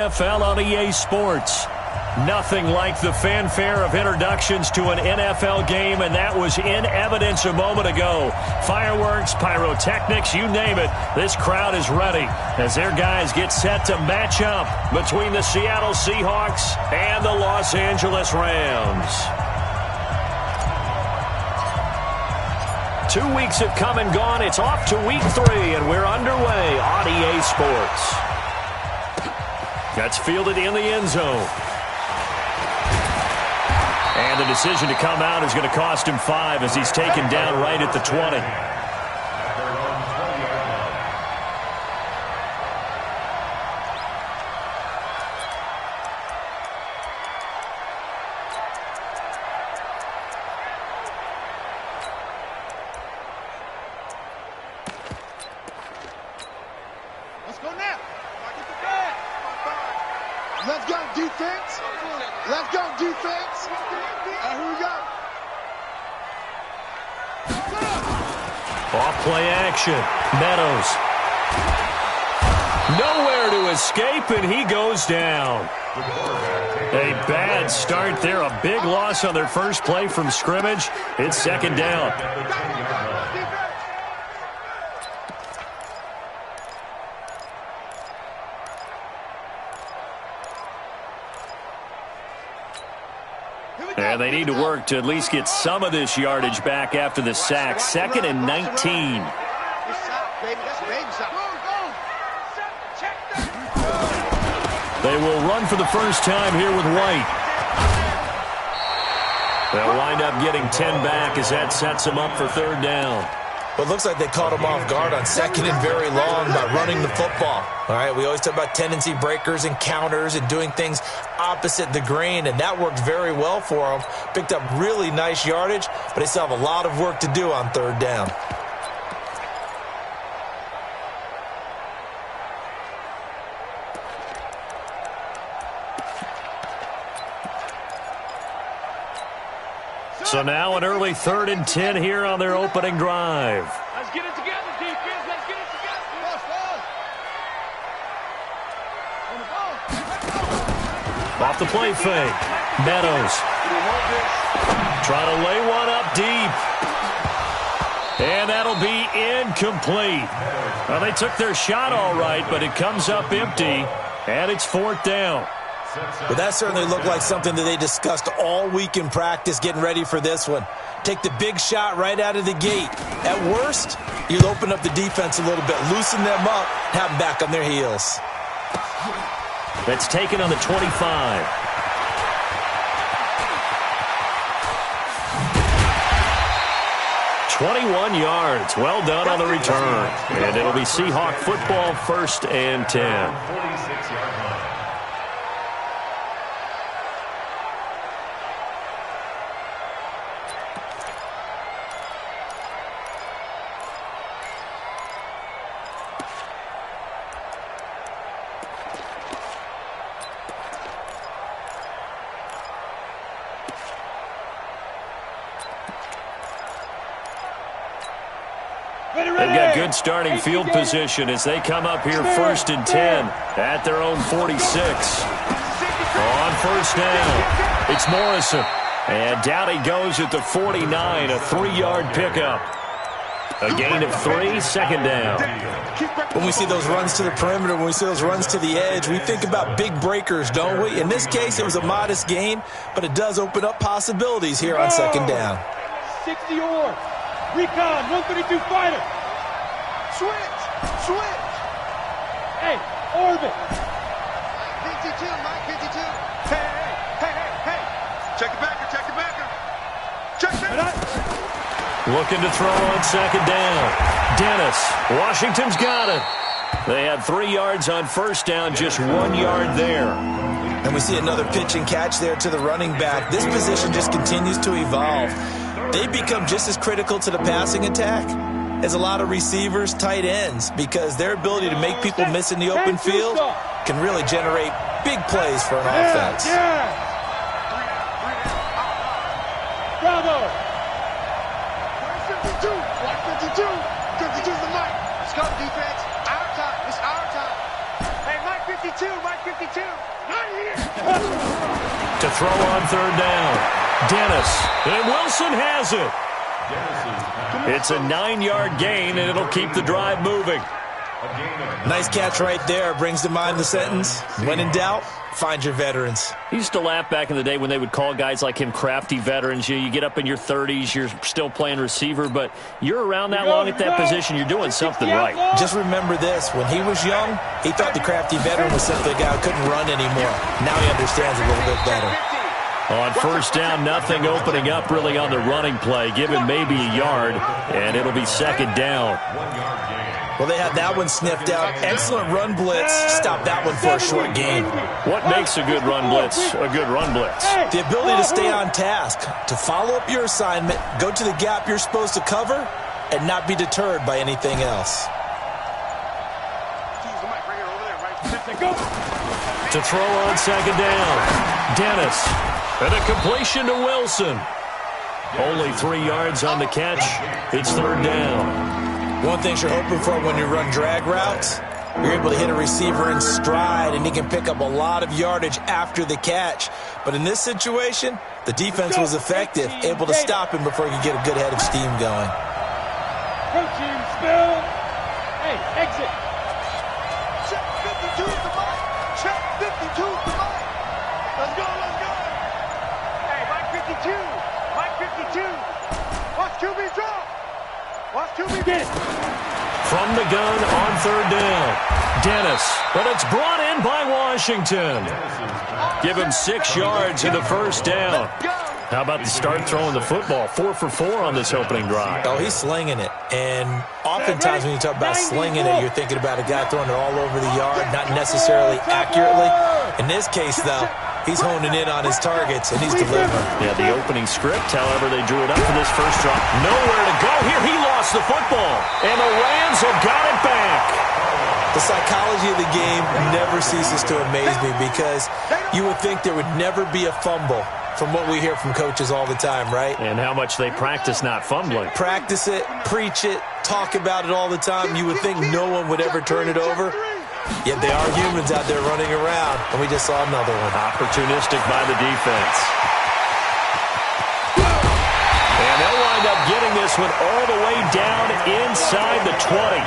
NFL on EA Sports. Nothing like the fanfare of introductions to an NFL game, and that was in evidence a moment ago. Fireworks, pyrotechnics, you name it. This crowd is ready as their guys get set to match up between the Seattle Seahawks and the Los Angeles Rams. 2 weeks have come and gone. It's off to week 3, and we're underway on EA Sports. That's fielded in the end zone. And the decision to come out is going to cost him 5 as he's taken down right at the 20. Let's go now. Let's go, defense. Let's go, defense. Here we go. Off play action. Meadows. Nowhere to escape, and he goes down. A bad start there. A big loss on their first play from scrimmage. It's second down. And they need to work to at least get some of this yardage back after the sack. 2nd and 19. They will run for the first time here with White. They'll wind up getting 10 back as that sets them up for 3rd down. But it looks like they caught him off guard on 2nd and very long by running the football. All right, we always talk about tendency breakers and counters and doing things opposite the grain, and that worked very well for them. Picked up really nice yardage, but they still have a lot of work to do on 3rd down. So now an early 3rd and 10 here on their opening drive. Let's get it together, defense. Let's get it together. Off the play fake. Meadows. Trying to lay one up deep. And that'll be incomplete. Well, they took their shot all right, but it comes up empty, and it's 4th down. But that certainly looked like something that they discussed all week in practice getting ready for this one. Take the big shot right out of the gate. At worst, you'll open up the defense a little bit, loosen them up, have them back on their heels. That's taken on the 25. "21 yards. Well done on the return. And it'll be Seahawk football, 1st and 10. They've got good starting field position as they come up here 1st and 10 at their own 46. On 1st down, it's Morrison. And down he goes at the 49, a 3-yard pickup. A gain of 3, 2nd down. When we see those runs to the perimeter, when we see those runs to the edge, we think about big breakers, don't we? In this case, it was a modest gain, but it does open up possibilities here on 2nd down. 60 or recon, 132 fighter. Switch. Hey, orbit. 52, Mike, 52. Hey. Check the backer. Check the backer. Looking to throw on 2nd down. Dennis. Washington's got it. They had 3 yards on 1st down, just 1 yard there. And we see another pitch and catch there to the running back. This position just continues to evolve. They become just as critical to the passing attack as a lot of receivers, tight ends, because their ability to make people miss in the open field can really generate big plays for an offense. Bravo. 52, 52 is the mic. Let's go, defense. Our time. It's our time. Hey, Mike 52. 52, Mike 52. To throw on third down. Dennis. And Wilson has it. It's a 9-yard gain, and it'll keep the drive moving. Nice catch right there. Brings to mind the sentence, when in doubt, find your veterans. He used to laugh back in the day when they would call guys like him crafty veterans. You get up in your 30s, you're still playing receiver, but you're around that long at that position, you're doing something right. Just remember this. When he was young, he thought the crafty veteran was simply a guy who couldn't run anymore. Now he understands a little bit better. On first down, nothing opening up really on the running play. Give him maybe a yard, and it'll be second down. Well, they had that one sniffed out. Excellent run blitz. Stop that one for a short gain. What makes a good run blitz a good run blitz? The ability to stay on task, to follow up your assignment, go to the gap you're supposed to cover, and not be deterred by anything else. To throw on second down, Dennis. And a completion to Wilson. Only 3 yards on the catch. It's third down. One thing you're hoping for when you run drag routes, you're able to hit a receiver in stride, and he can pick up a lot of yardage after the catch. But in this situation, the defense was effective, able to stop him before he could get a good head of steam going. Coaching spill. Hey, exit. Check 52 is the mic. Check 52 is the mic. Let's go, let's go. Hey, Mike 52. Mike 52. Watch QB drop. Watch QB get it. From the gun on third down, Dennis. But it's brought in by Washington. Give him 6 yards in the first down. How about the start throwing the football? 4 for 4 on this opening drive. Oh, he's slinging it. And oftentimes when you talk about slinging it, you're thinking about a guy throwing it all over the yard, not necessarily accurately. In this case, though, he's honing in on his targets, and he's delivering. Yeah, the opening script, however, they drew it up for this first drop. Nowhere to go here. He lost the football, and the Rams have got it back. The psychology of the game never ceases to amaze me because you would think there would never be a fumble from what we hear from coaches all the time, right? And how much they practice not fumbling. Practice it, preach it, talk about it all the time. You would think no one would ever turn it over. Yet they are humans out there running around, and we just saw another one. Opportunistic by the defense. And they'll wind up getting this one all the way down inside the 20.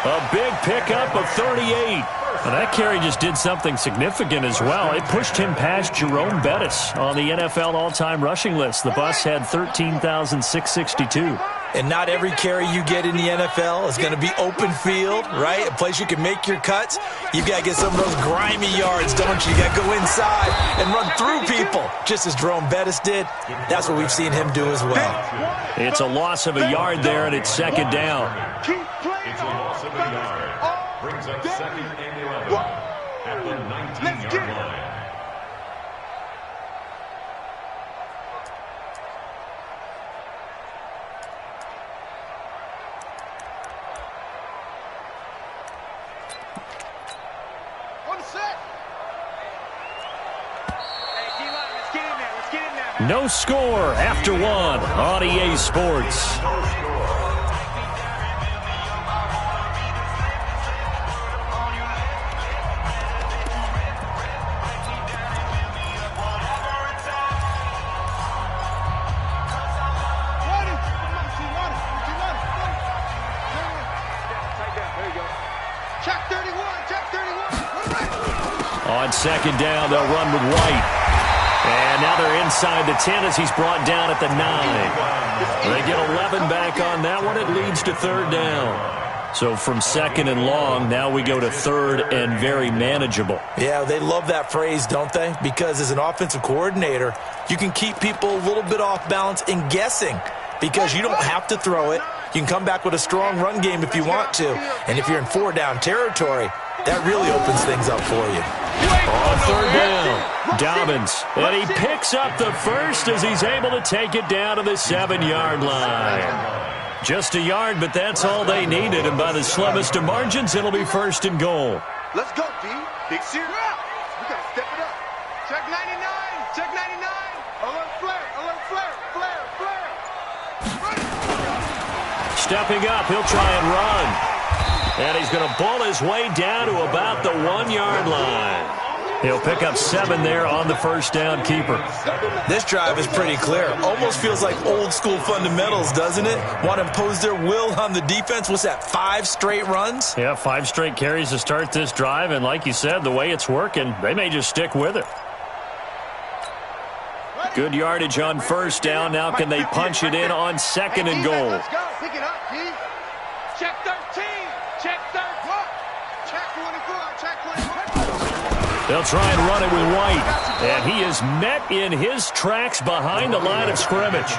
A big pickup of 38. Well, that carry just did something significant as well. It pushed him past Jerome Bettis on the NFL all-time rushing list. The bus had 13,662. And not every carry you get in the NFL is going to be open field, right? A place you can make your cuts. You've got to get some of those grimy yards, don't you? You got to go inside and run through people, just as Jerome Bettis did. That's what we've seen him do as well. It's a loss of a yard there, and it's second down. Keep playing. It's a loss of a yard. Brings up second and 11 at the 19-yard line. No score after one on EA Sports. Check 31, check 31. On second down, they'll run with White. And now they're inside the 10 as he's brought down at the 9. They get 11 back on that one. It leads to third down. So from second and long, now we go to third and very manageable. Yeah, they love that phrase, don't they? Because as an offensive coordinator, you can keep people a little bit off balance and guessing because you don't have to throw it. You can come back with a strong run game if you want to. And if you're in 4-down territory, that really opens things up for you. On third down, Dobbins, and he picks up the first as he's able to take it down to the 7-yard line. Just a yard, but that's all they needed, and by the slimmest of margins, it'll be first and goal. Let's go, D. Big series. We got to step it up. Check 99, check 99. Alert flare, alert flare, flare, flare. Stepping up, he'll try and run. And he's going to bull his way down to about the 1-yard line. He'll pick up 7 there on the first down keeper. This drive is pretty clear. Almost feels like old school fundamentals, doesn't it? Want to impose their will on the defense. What's that, 5 straight runs? Yeah, 5 straight carries to start this drive. And like you said, the way it's working, they may just stick with it. Good yardage on first down. Now can they punch it in on 2nd and goal? Let's go. Pick it up, D. Check 13. Check 13. Check 24. Check 24. They'll try and run it with White. And he is met in his tracks behind the line of scrimmage.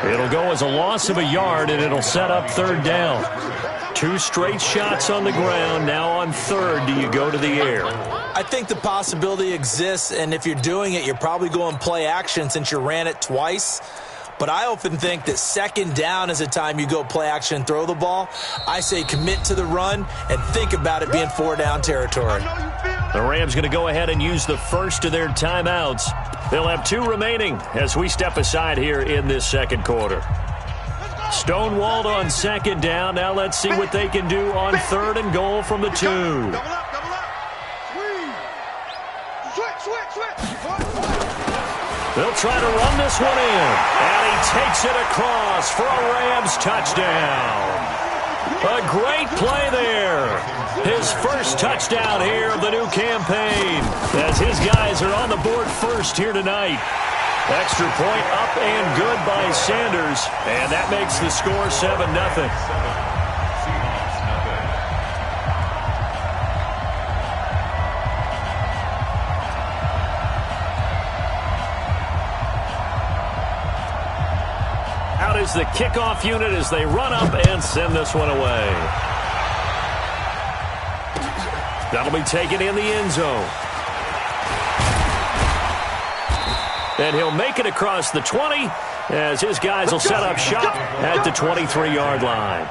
It'll go as a loss of a yard, and it'll set up 3rd down. 2 straight shots on the ground. Now on 3rd, do you go to the air? I think the possibility exists, and if you're doing it, you're probably going play action since you ran it twice. But I often think that 2nd down is the time you go play action and throw the ball. I say commit to the run and think about it being 4-down territory. The Rams going to go ahead and use the first of their timeouts. They'll have 2 remaining as we step aside here in this 2nd quarter. Stonewalled on 2nd down. Now let's see what they can do on 3rd and goal from the 2. Double up. Switch. They'll try to run this one in. And he takes it across for a Rams touchdown. A great play there. His first touchdown here of the new campaign, as his guys are on the board first here tonight. Extra point up and good by Sanders, and that makes the score 7-0. Out is the kickoff unit as they run up and send this one away. That'll be taken in the end zone. And he'll make it across the 20 as his guys will set up shop at the 23-yard line.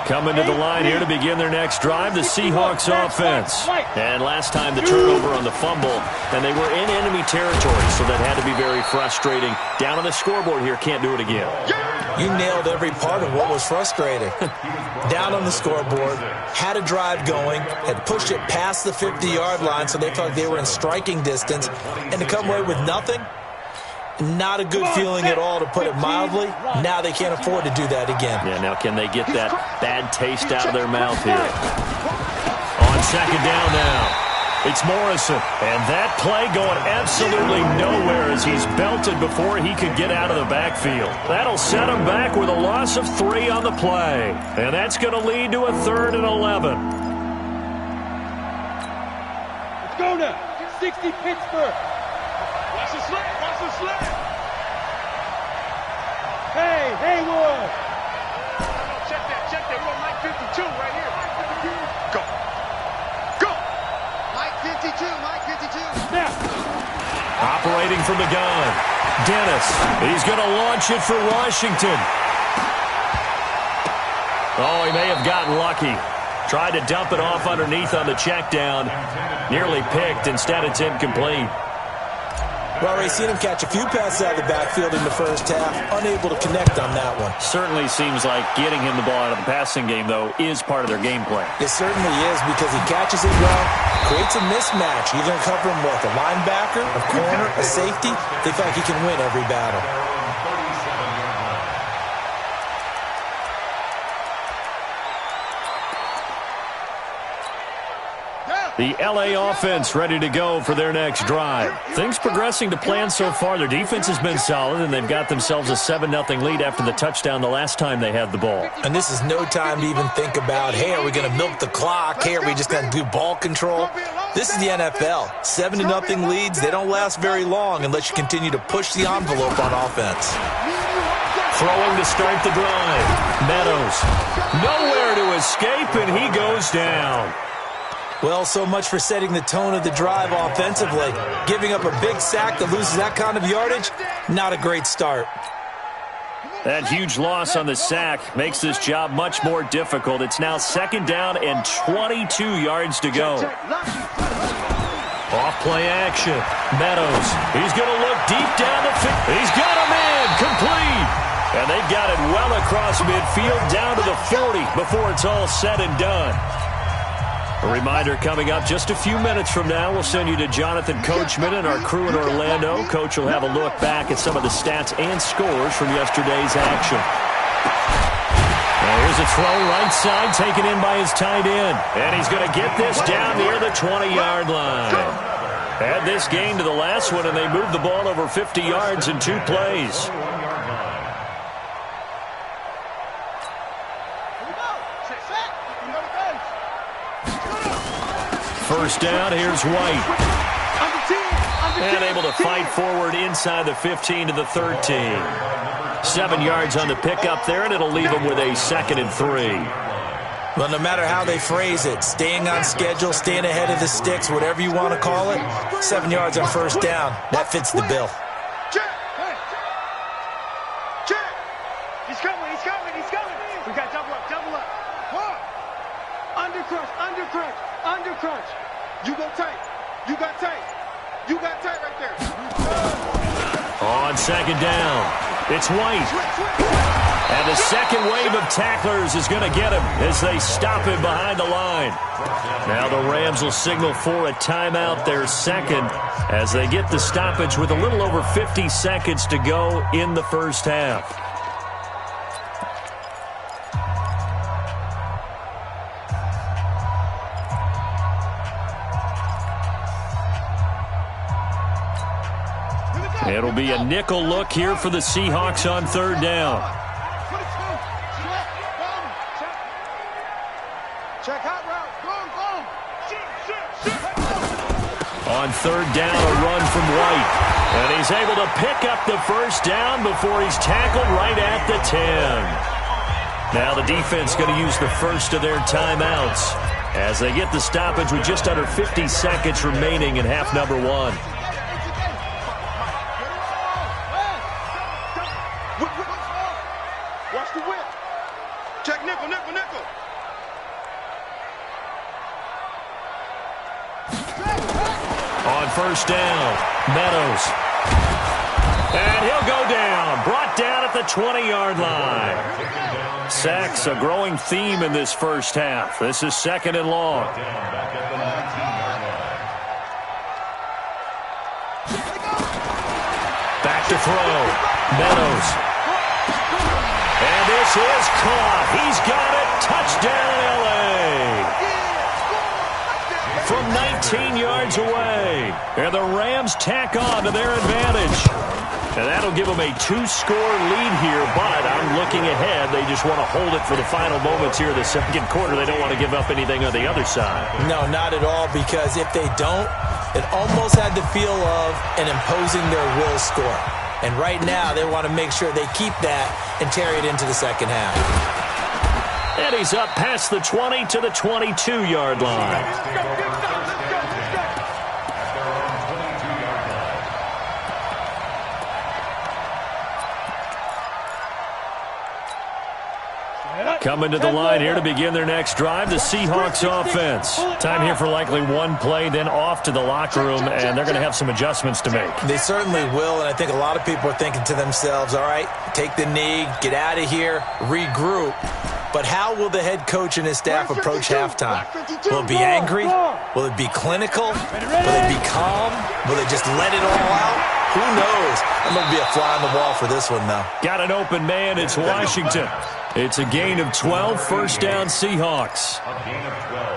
Coming to the line here to begin their next drive, the Seahawks offense. And last time the turnover on the fumble, and they were in enemy territory, so that had to be very frustrating. Down on the scoreboard here, can't do it again. You nailed every part of what was frustrating. Down on the scoreboard, had a drive going, had pushed it past the 50-yard line so they felt like they were in striking distance, and to come away with nothing, not a good feeling at all, to put it mildly. Now they can't afford to do that again. Yeah, now can they get that bad taste out of their mouth here? On 2nd down now. It's Morrison, and that play going absolutely nowhere as he's belted before he could get out of the backfield. That'll set him back with a loss of 3 on the play, and that's going to lead to a 3rd and 11. Let's go now. 60 Pittsburgh. Watch the slant. Hey, Haywood. Check that. We're on Mike 52 right here. Go. Mike 52. Snap. Operating from the gun. Dennis. He's going to launch it for Washington. Oh, he may have gotten lucky. Tried to dump it off underneath on the check down. Nearly picked. Instead, it's incomplete. Well, we've seen him catch a few passes out of the backfield in the first half, unable to connect on that one. Certainly seems like getting him the ball out of the passing game, though, is part of their game plan. It certainly is, because he catches it well, creates a mismatch. You're going to cover him with a linebacker, a corner, a safety. They feel like he can win every battle. The L.A. offense ready to go for their next drive. Things progressing to plan so far. Their defense has been solid, and they've got themselves a 7-0 lead after the touchdown the last time they had the ball. And this is no time to even think about, hey, are we going to milk the clock? Hey, are we just going to do ball control? This is the NFL. 7-0 leads, they don't last very long unless you continue to push the envelope on offense. Throwing to start the drive. Meadows. Nowhere to escape, and he goes down. Well, so much for setting the tone of the drive offensively. Giving up a big sack that loses that kind of yardage, not a great start. That huge loss on the sack makes this job much more difficult. It's now 2nd down and 22 yards to go. Off play action. Meadows. He's going to look deep down the field. He's got him in. Complete. And they've got it well across midfield down to the 40 before it's all said and done. A reminder coming up just a few minutes from now. We'll send you to Jonathan Coachman and our crew in Orlando. Coach will have a look back at some of the stats and scores from yesterday's action. Here's a throw right side taken in by his tight end. And he's going to get this down near the 20-yard line. Had this game to the last one, and they moved the ball over 50 yards in 2 plays. First down, here's White. And able to fight forward inside the 15 to the 13. 7 yards on the pickup there, and it'll leave them with a 2nd and 3. Well, no matter how they phrase it, staying on schedule, staying ahead of the sticks, whatever you want to call it, 7 yards on first down, that fits the bill. Check. He's coming. We got double up. Under crunch. You go tight. You got tight right there. On 2nd down, it's White. And the second wave of tacklers is going to get him as they stop him behind the line. Now the Rams will signal for a timeout, their 2nd, as they get the stoppage with a little over 50 seconds to go in the first half. It'll be a nickel look here for the Seahawks on 3rd down. Check hot route. On 3rd down, a run from White. And he's able to pick up the first down before he's tackled right at the 10. Now the defense going to use the first of their timeouts as they get the stoppage with just under 50 seconds remaining in half number 1. Watch the whip. Check nickel. On first down, Meadows. And he'll go down. Brought down at the 20-yard line. Sacks a growing theme in this first half. This is 2nd and long. Back to throw. Meadows. And this is caught. He's got it. Touchdown, L.A. From 19 yards away. And the Rams tack on to their advantage. And that'll give them a 2-score lead here, but I'm looking ahead. They just want to hold it for the final moments here in the 2nd quarter. They don't want to give up anything on the other side. No, not at all, because if they don't, it almost had the feel of an imposing their will score. And right now, they want to make sure they keep that and carry it into the 2nd half. And he's up past the 20 to the 22-yard line. Coming to the line here to begin their next drive, the Seahawks offense. Time here for likely one play, then off to the locker room, and they're going to have some adjustments to make. They certainly will, and I think a lot of people are thinking to themselves, all right, take the knee, get out of here, regroup. But how will the head coach and his staff approach halftime? Will it be angry? Will it be clinical? Will it be calm? Will they just let it all out? Who knows? I'm going to be a fly on the wall for this one, though. Got an open man. It's Washington. It's a gain of 12, first down Seahawks. A gain of 12.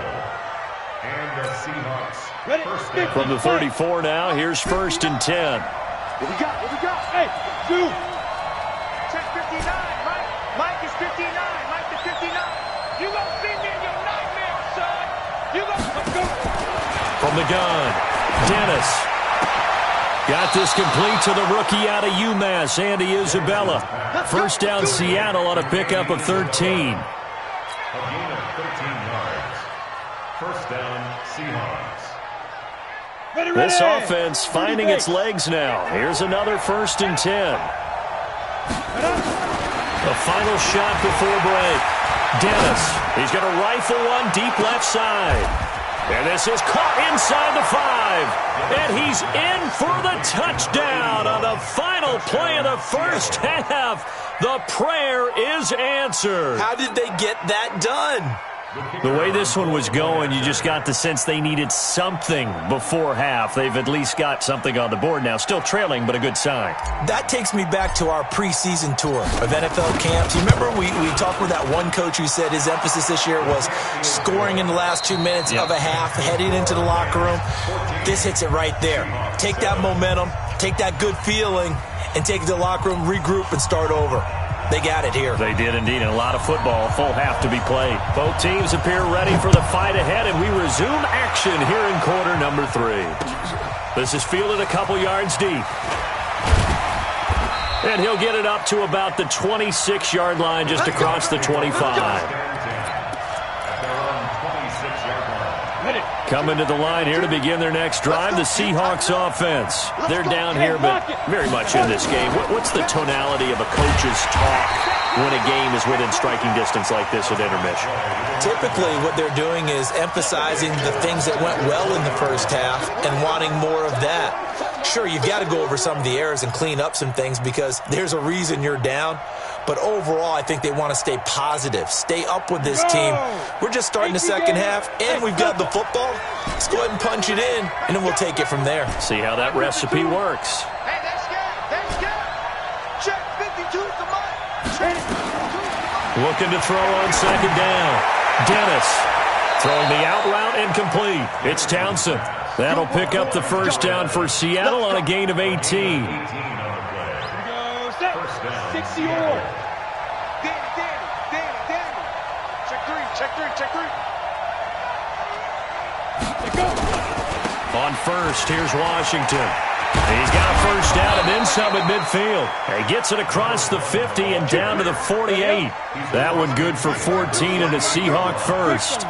And the Seahawks. First down. From the 34 now, here's 1st and 10. What we got? Hey, dude. Check 59, Mike. Mike is 59. Mike is 59. You gonna see me in your nightmare, son. Let's go. From the gun, Dennis. Got this complete to the rookie out of UMass, Andy Isabella. First down Seattle on a pickup of 13. A gain of 13 yards. First down, Seahawks. This offense finding its legs now. Here's another 1st and 10. The final shot before break. Dennis, he's going to rifle one deep left side. And this is caught inside the 5. And he's in for the touchdown on the final play of the first half. The prayer is answered. How did they get that done? The way this one was going, you just got the sense they needed something before half. They've at least got something on the board now. Still trailing, but a good sign. That takes me back to our preseason tour of NFL camps. You remember we talked with that one coach who said his emphasis this year was scoring in the last 2 minutes of a half, heading into the locker room. This hits it right there. Take that momentum, take that good feeling, and take it to the locker room, regroup, and start over. They got it here. They did indeed, and a lot of football, full half to be played. Both teams appear ready for the fight ahead, and we resume action here in quarter number 3. This is fielded a couple yards deep. And he'll get it up to about the 26-yard line, just across the 25. Coming to the line here to begin their next drive, the Seahawks offense. They're down here, but very much in this game. What's the tonality of a coach's talk when a game is within striking distance like this at intermission? Typically, what they're doing is emphasizing the things that went well in the first half and wanting more of that. Sure, you've got to go over some of the errors and clean up some things because there's a reason you're down. But overall, I think they want to stay positive, stay up with this team. We're just starting the second half, and we've got the football. Let's go ahead and punch it in, and then we'll take it from there. See how that recipe works. Hey, that's good. That's good. Check 52 is the mic. Check 52 is the mic. Looking to throw on second down. Dennis throwing the out route incomplete. It's Townsend. That'll pick up the first down for Seattle on a gain of 18. 60 all. Danny. Check three. Go. On first, here's Washington. He's got a first down and then some at midfield. He gets it across the 50 and down to the 48. That one good for 14 and a Seahawk first.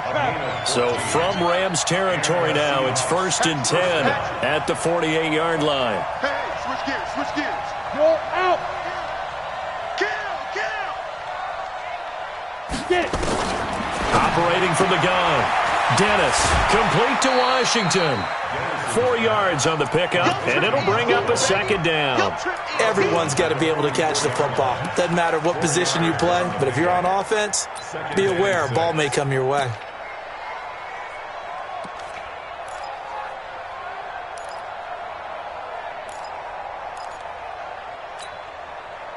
So from Rams territory now, it's 1st and 10 at the 48-yard line. Hey, switch gears. You're out. Get it. Operating from the gun. Dennis, complete to Washington. 4 yards on the pickup, and it'll bring up a second down. Everyone's got to be able to catch the football. Doesn't matter what position you play, but if you're on offense, be aware a ball may come your way.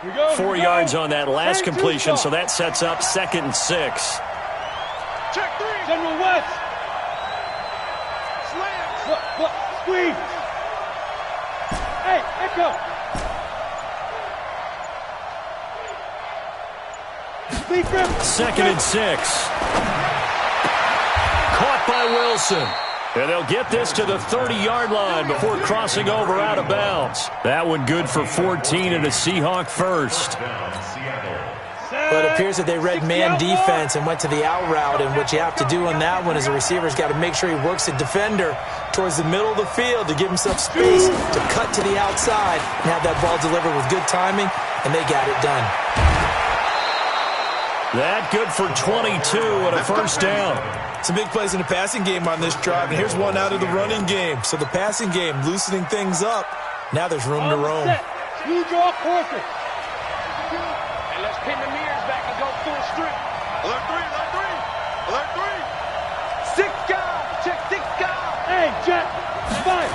Here we go. 4 yards on that last completion, so that sets up 2nd and 6. Check 3. General West. Slam. Squeeze. Hey, Echo. 2nd and 6. Caught by Wilson. And they'll get this to the 30-yard line before crossing over out of bounds. That one good for 14 and a Seahawk first. But it appears that they read man defense and went to the out route, and what you have to do on that one is a receiver's got to make sure he works the defender towards the middle of the field to give himself space to cut to the outside and have that ball delivered with good timing, and they got it done. That good for 22 and a first down. Some big plays in the passing game on this drive, and here's one out of the running game. So the passing game loosening things up. Now there's room to roam. New draw quarter. And let's pin the mirrors back and go full strip. Alert 3. 6 guys. Check 6 guys. Hey, Jack. 5.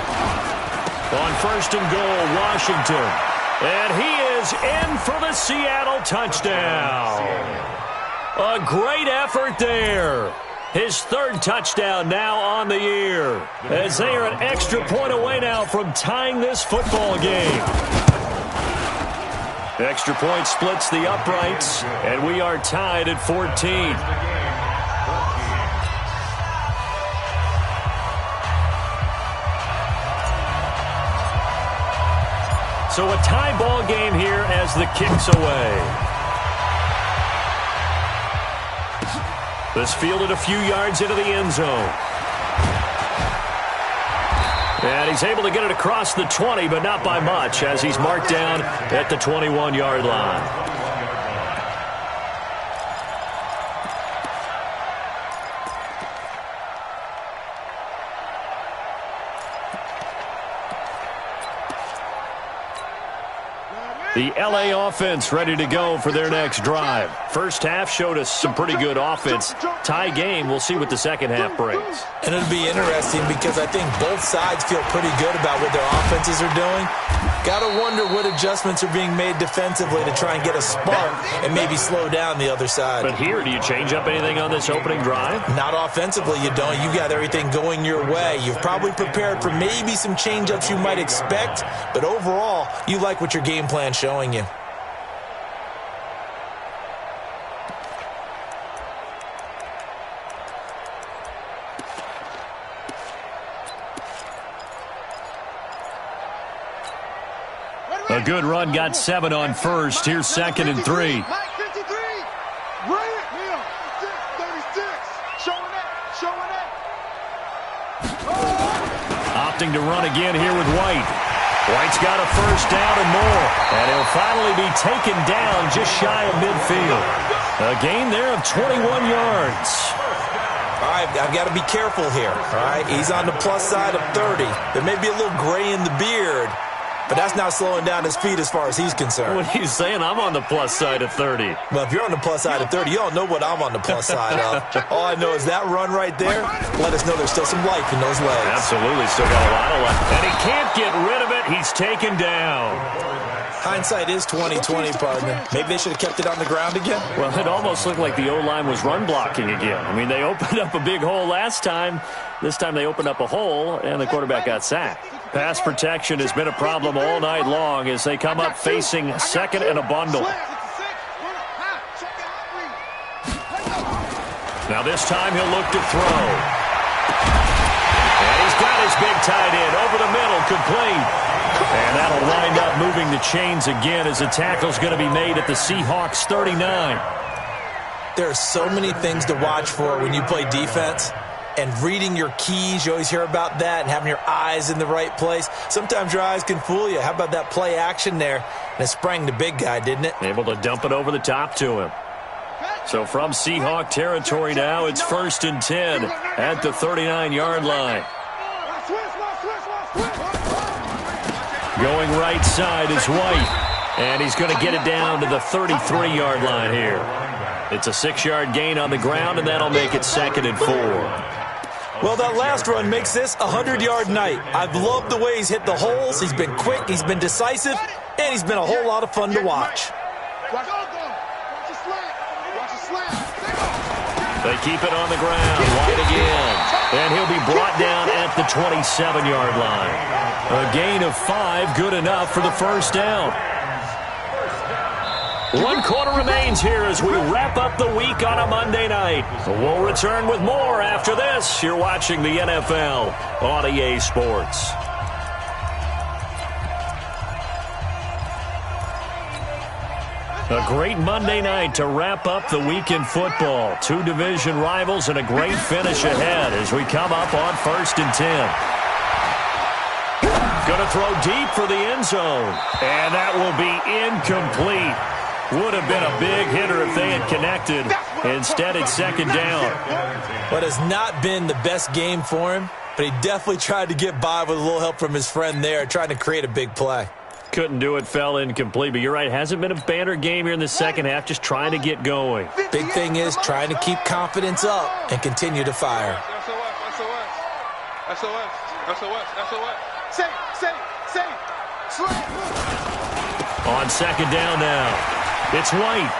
On 1st and goal, Washington. And he is in for the Seattle touchdown. A great effort there. His 3rd touchdown now on the year, as they are an extra point away now from tying this football game. Extra point splits the uprights, and we are tied at 14. So a tie ball game here as the kick's away. This fielded a few yards into the end zone. And he's able to get it across the 20, but not by much, as he's marked down at the 21-yard line. The L.A. offense ready to go for their next drive. First half showed us some pretty good offense. Tie game, we'll see what the second half brings. And it'll be interesting because I think both sides feel pretty good about what their offenses are doing. Got to wonder what adjustments are being made defensively to try and get a spark and maybe slow down the other side. But here, do you change up anything on this opening drive? Not offensively, you don't. You got everything going your way. You've probably prepared for maybe some change-ups you might expect, but overall, you like what your game plan's showing you. A good run, got 7 on first. Here's 2nd and 3. Mike 53. Right here. 36. Showing that. Opting to run again here with White. White's got a first down and more. And he'll finally be taken down just shy of midfield. A gain there of 21 yards. All right, I've got to be careful here. All right, he's on the plus side of 30. There may be a little gray in the beard, but that's not slowing down his feet as far as he's concerned. What are you saying? I'm on the plus side of 30. Well, if you're on the plus side of 30, you don't know what I'm on the plus side of. All I know is that run right there, let us know there's still some life in those legs. Absolutely, still got a lot of life. And he can't get rid of it. He's taken down. Hindsight is 20/20, partner. Maybe they should have kept it on the ground again. Well, it almost looked like the O-line was run blocking again. I mean, they opened up a big hole last time. This time they opened up a hole, and the quarterback got sacked. Pass protection has been a problem all night long as they come up facing 2nd and a bundle. Now this time he'll look to throw. And he's got his big tight end over the middle, complete. And that'll wind up moving the chains again as the tackle's going to be made at the Seahawks 39. There are so many things to watch for when you play defense. And reading your keys, you always hear about that, and having your eyes in the right place. Sometimes your eyes can fool you. How about that play action there? And it sprang the big guy, didn't it? Able to dump it over the top to him. So from Seahawk territory now, it's 1st and 10 at the 39-yard line. Going right side is White, and he's going to get it down to the 33-yard line here. It's a 6-yard gain on the ground, and that'll make it 2nd and 4. Well, that last run makes this a 100-yard night. I've loved the way he's hit the holes. He's been quick, he's been decisive, and he's been a whole lot of fun to watch. They keep it on the ground. White again. And he'll be brought down at the 27-yard line. A gain of 5, good enough for the first down. 1 quarter remains here as we wrap up the week on a Monday night. We'll return with more after this. You're watching the NFL on EA Sports. A great Monday night to wrap up the week in football. 2 division rivals and a great finish ahead as we come up on 1st and 10. Going to throw deep for the end zone. And that will be incomplete. Would have been a big hitter if they had connected. Instead, it's 2nd down. But it's not been the best game for him, but he definitely tried to get by with a little help from his friend there, trying to create a big play. Couldn't do it, fell incomplete. But you're right, hasn't been a banner game here in the second half, just trying to get going. Big thing is trying to keep confidence up and continue to fire. On 2nd down now. It's White.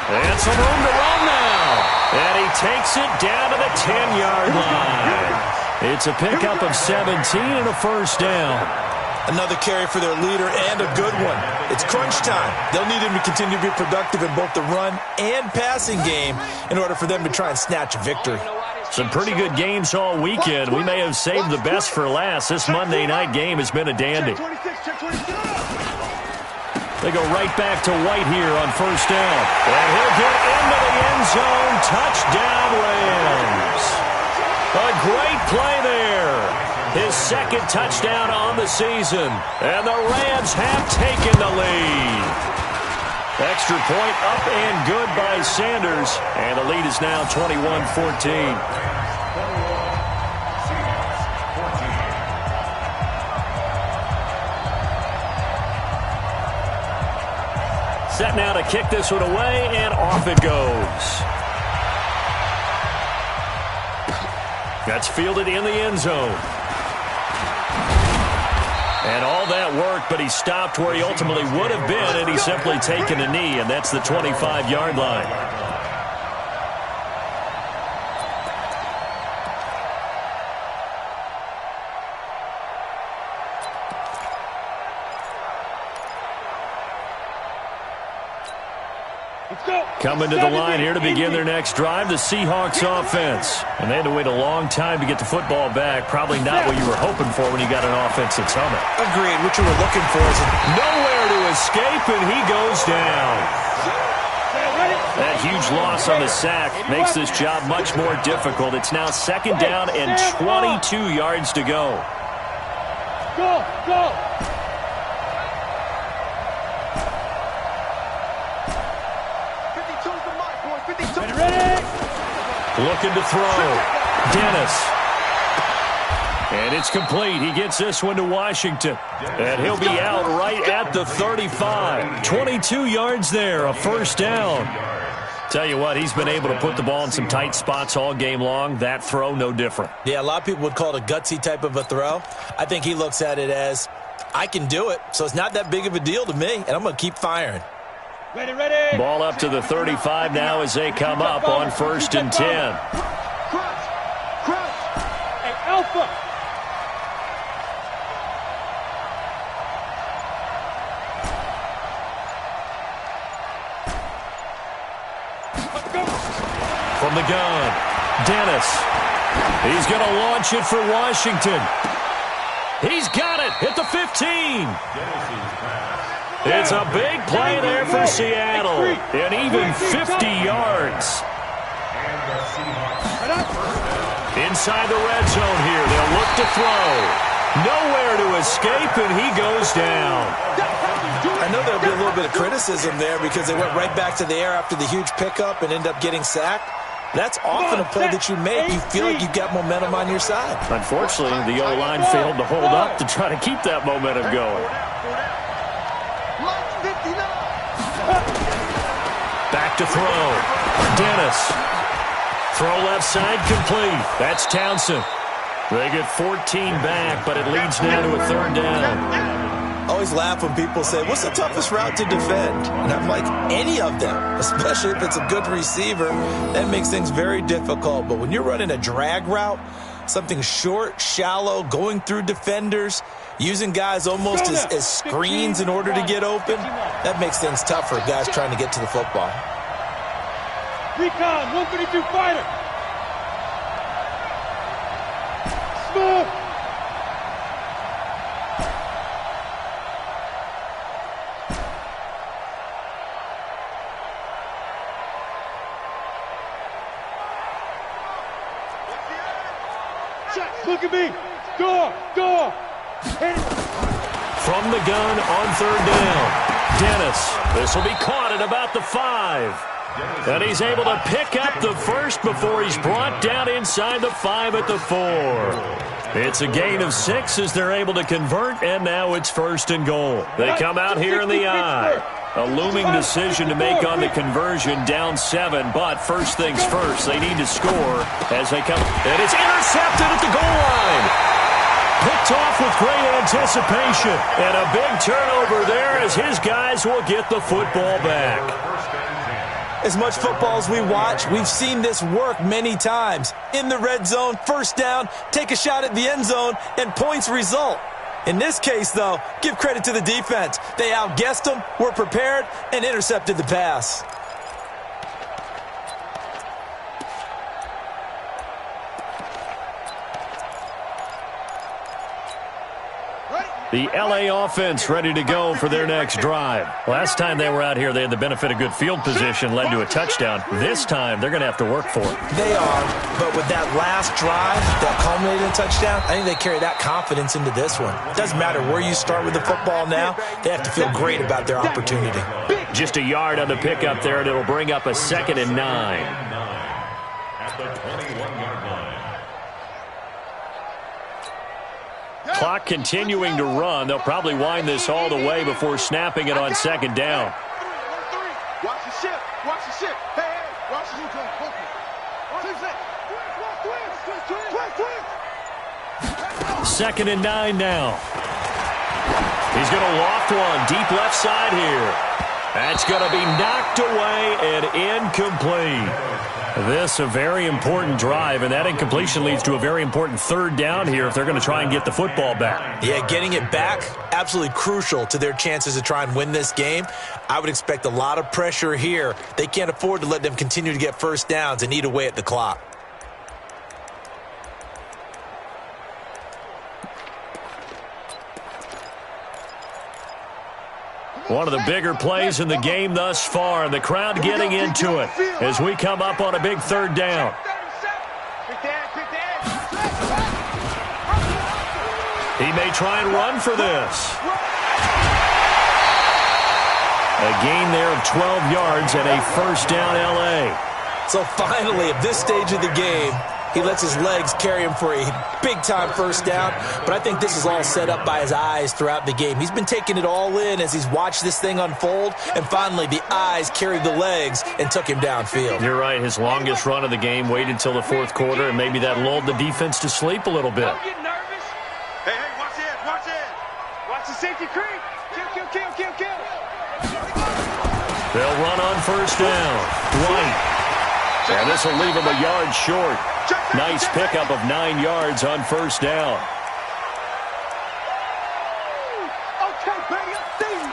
And some room to run now. And he takes it down to the 10-yard line. It's a pickup of 17 and a first down. Another carry for their leader and a good one. It's crunch time. They'll need him to continue to be productive in both the run and passing game in order for them to try and snatch a victory. Some pretty good games all weekend. We may have saved the best for last. This Monday night game has been a dandy. They go right back to White here on first down. And he'll get into the end zone. Touchdown, Rams. A great play there. His 2nd touchdown on the season. And the Rams have taken the lead. Extra point up and good by Sanders. And the lead is now 21-14. Set now to kick this one away, and off it goes. That's fielded in the end zone. And all that work, but he stopped where he ultimately would have been, and he's simply taken a knee, and that's the 25-yard line. Coming to the line here to begin their next drive, the Seahawks offense. And they had to wait a long time to get the football back. Probably not what you were hoping for when you got an offense that's humming. Agreed. What you were looking for is nowhere to escape, and he goes down. That huge loss on the sack makes this job much more difficult. It's now second down and 22 yards to go. Go, go. Looking to throw. Dennis. And it's complete. He gets this one to Washington. And he'll be out right at the 35. 22 yards there, a first down. Tell you what, he's been able to put the ball in some tight spots all game long. That throw, no different. Yeah, a lot of people would call it a gutsy type of a throw. I think he looks at it as, I can do it, so it's not that big of a deal to me, and I'm going to keep firing. Ready, ready. Ball up to the 35 now as they come up on 1st and 10. Crunch, crunch. Hey, Alpha. From the gun, Dennis. He's going to launch it for Washington. He's got it at the 15. It's a big play there for Seattle, and even 50 yards. Inside the red zone here, they'll look to throw. Nowhere to escape, and he goes down. I know there'll be a little bit of criticism there because they went right back to the air after the huge pickup and end up getting sacked. That's often a play that you make. You feel like you've got momentum on your side. Unfortunately, the O-line failed to hold up to try to keep that momentum going. Back to throw. Dennis. Throw left side complete. That's Townsend. They get 14 back, but it leads now to a 3rd down. I always laugh when people say, what's the toughest route to defend? And I'm like, any of them, especially if it's a good receiver. That makes things very difficult. But when you're running a drag route, something short, shallow, going through defenders, using guys almost as screens in order to get open, that makes things tough for guys trying to get to the football. Recon, 132 fighter. Smooth. Look at me. Door. Hit it. From the gun on 3rd down. Dennis. This will be caught at about the 5. And he's able to pick up the first before he's brought down inside the 5 at the 4. It's a gain of 6 as they're able to convert, and now it's 1st and goal. They come out here in the eye. A looming decision to make on the conversion, down 7, but first things first, they need to score as they come. And it's intercepted at the goal line. Picked off with great anticipation, and a big turnover there as his guys will get the football back. As much football as we watch, we've seen this work many times. In the red zone, 1st down, take a shot at the end zone, and points result. In this case, though, give credit to the defense. They outguessed them, were prepared, and intercepted the pass. The L.A. offense ready to go for their next drive. Last time they were out here, they had the benefit of good field position, led to a touchdown. This time, they're going to have to work for it. They are, but with that last drive that culminated in a touchdown, I think they carry that confidence into this one. It doesn't matter where you start with the football now. They have to feel great about their opportunity. Just a yard on the pickup there, and it'll bring up a 2nd and 9. At the 21-yard line. Clock continuing to run. They'll probably wind this all the way before snapping it on 2nd down. Watch the ship. Watch the ship. Hey, hey. Watch the ship. Second and 9 now. He's going to loft one deep left side here. That's going to be knocked away and incomplete. This a very important drive, and that incompletion leads to a very important third down here if they're going to try and get the football back. Yeah, getting it back, absolutely crucial to their chances to try and win this game. I would expect a lot of pressure here. They can't afford to let them continue to get first downs and eat away at the clock. One of the bigger plays in the game thus far, and the crowd getting into it as we come up on a big third down. He may try and run for this. A gain there of 12 yards and a first down LA. So finally, at this stage of the game, he lets his legs carry him for a big-time first down. But I think this is all set up by his eyes throughout the game. He's been taking it all in as he's watched this thing unfold. And finally, the eyes carried the legs and took him downfield. You're right. His longest run of the game waited until the fourth quarter, and maybe that lulled the defense to sleep a little bit. Don't get nervous. Hey, hey, watch it, watch it. Watch the safety creep. Kill. They'll run on first down. White. And this will leave him a yard short. Nice pickup of 9 yards on first down. Okay, baby, I see you.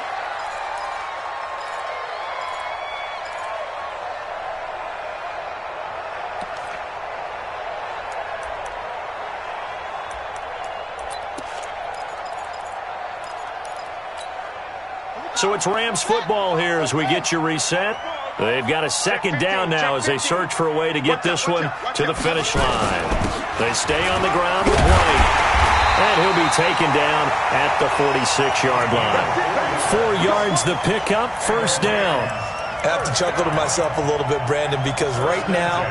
So it's Rams football here as we get you reset. They've got a second down now as they search for a way to get this one to the finish line. They stay on the ground with White. And he'll be taken down at the 46-yard line. 4 yards the pickup, first down. I have to chuckle to myself a little bit, Brandon, because right now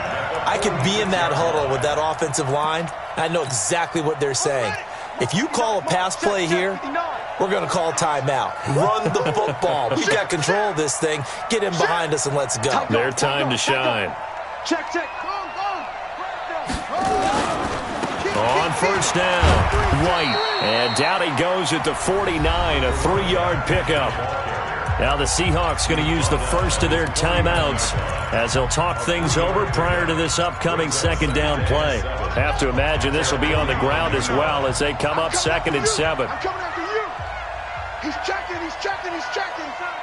I could be in that huddle with that offensive line. I know exactly what they're saying. If you call a pass play here, we're going to call timeout. Run the football. We got control of this thing. Get him behind us and let's go. Their time to shine. Check. On first down, White. And down he goes at the 49, a 3-yard pickup. Now the Seahawks going to use the first of their timeouts as they'll talk things over prior to this upcoming second down play. Have to imagine this will be on the ground as well as they come up 2nd and 7. I'm coming after you. He's checking.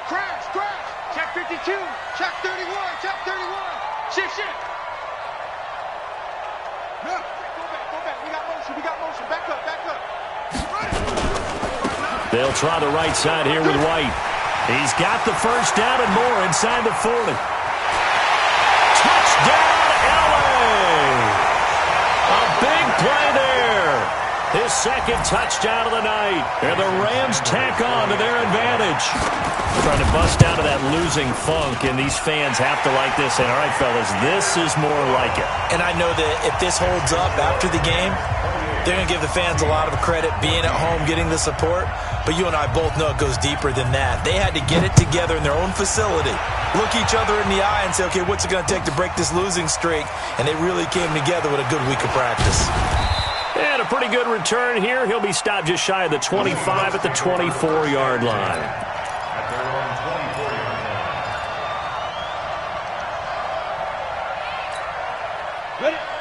Crash. Check 52. Check 31. Shift. No. Go back. We got motion. Back up. They'll try the right side here with White. He's got the first down and more inside the 40. Touchdown, LA! A big play there. His second touchdown of the night. And the Rams tack on to their advantage. Trying to bust out of that losing funk, and these fans have to like this. And all right, fellas, this is more like it. And I know that if this holds up after the game, they're going to give the fans a lot of credit being at home, getting the support. But you and I both know it goes deeper than that. They had to get it together in their own facility, look each other in the eye and say, okay, what's it going to take to break this losing streak? And they really came together with a good week of practice. And a pretty good return here. He'll be stopped just shy of the 25 at the 24-yard line.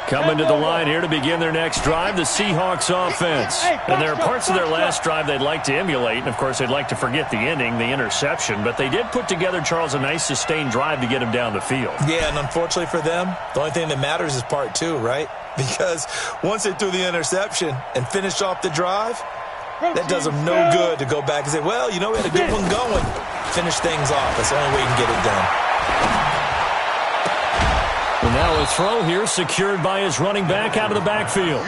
Coming to the line here to begin their next drive, the Seahawks offense. And there are parts of their last drive they'd like to emulate. And, of course, they'd like to forget the ending, the interception. But they did put together, Charles, a nice sustained drive to get him down the field. Yeah, and unfortunately for them, the only thing that matters is part 2, right? Because once they threw the interception and finished off the drive, that does them no good to go back and say, well, you know, we had a good one going. Finish things off. That's the only way you can get it done. And now a throw here secured by his running back out of the backfield.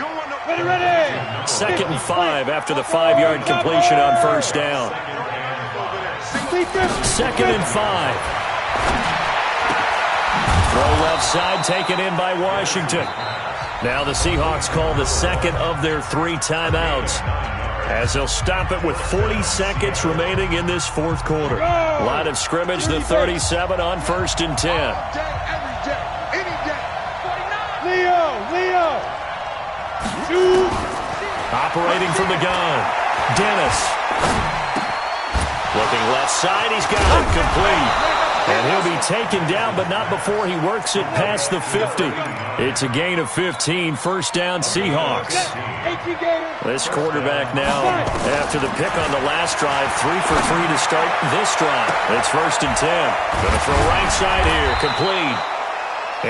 Ready. 2nd and 5 after the 5-yard completion on first down. 2nd and 5. Throw left side taken in by Washington. Now the Seahawks call the second of their 3 timeouts. as they'll stop it with 40 seconds remaining in this fourth quarter. Line of scrimmage, the 37 on 1st and 10. Every day, any day. 49. Leo. Shoot. Operating from the gun. Dennis. Looking left side. He's got it complete. And he'll be taken down, but not before he works it past the 50. It's a gain of 15. First down, Seahawks. This quarterback now, after the pick on the last drive, 3 for 3 to start this drive. It's 1st and 10. Going to throw right side here, complete.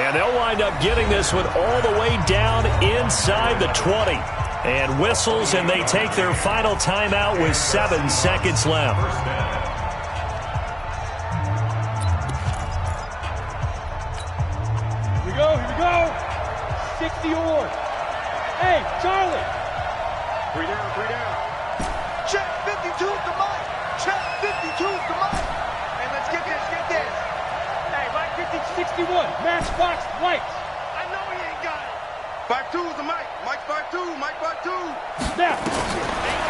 And they'll wind up getting this one all the way down inside the 20. And whistles, and they take their final timeout with 7 seconds left. Here we go. 60 yards. Hey, Charlie. 3 down. Check 52 to Mike. Check 52 to Mike. Hey, let's get this. Hey, Mike 50, 61. Matchbox lights. I know he ain't got it. 5-2 is the Mike. Mike 5-2. Mike 5-2. Snap.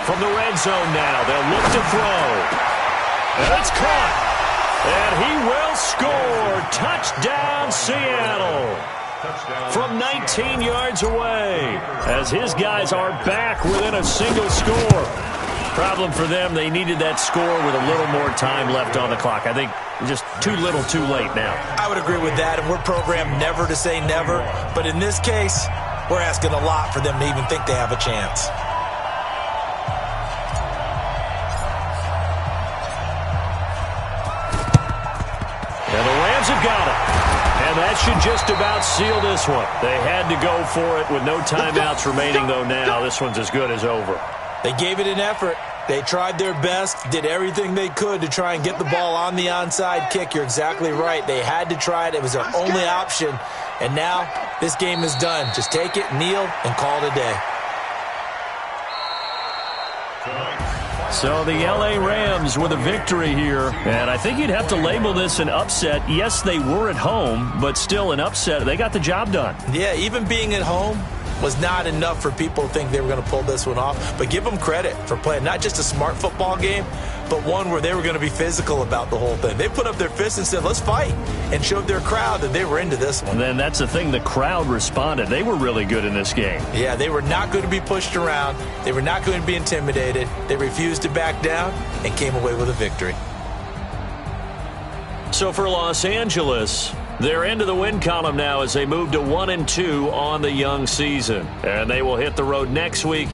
From the red zone now, they'll look to throw. And it's caught. And he will score. Touchdown, Seattle. From 19 yards away, as his guys are back within a single score. Problem for them, they needed that score with a little more time left on the clock. I think just too little too late now. I would agree with that, and we're programmed never to say never. But in this case, we're asking a lot for them to even think they have a chance. And the Rams have got it. And that should just about seal this one. They had to go for it with no timeouts remaining, though now. This one's as good as over. They gave it an effort. They tried their best, did everything they could to try and get the ball on the onside kick. You're exactly right. They had to try it. It was their only option. And now this game is done. Just take it, kneel, and call it a day. So the L.A. Rams with a victory here, and I think you'd have to label this an upset. Yes, they were at home, but still an upset. They got the job done. Yeah, even being at home was not enough for people to think they were going to pull this one off. But give them credit for playing not just a smart football game, but one where they were going to be physical about the whole thing. They put up their fists and said, let's fight, and showed their crowd that they were into this one. And then that's the thing, the crowd responded. They were really good in this game. Yeah, they were not going to be pushed around. They were not going to be intimidated. They refused to back down and came away with a victory. So for Los Angeles, they're into the win column now as they move to 1-2 on the young season. And they will hit the road next week.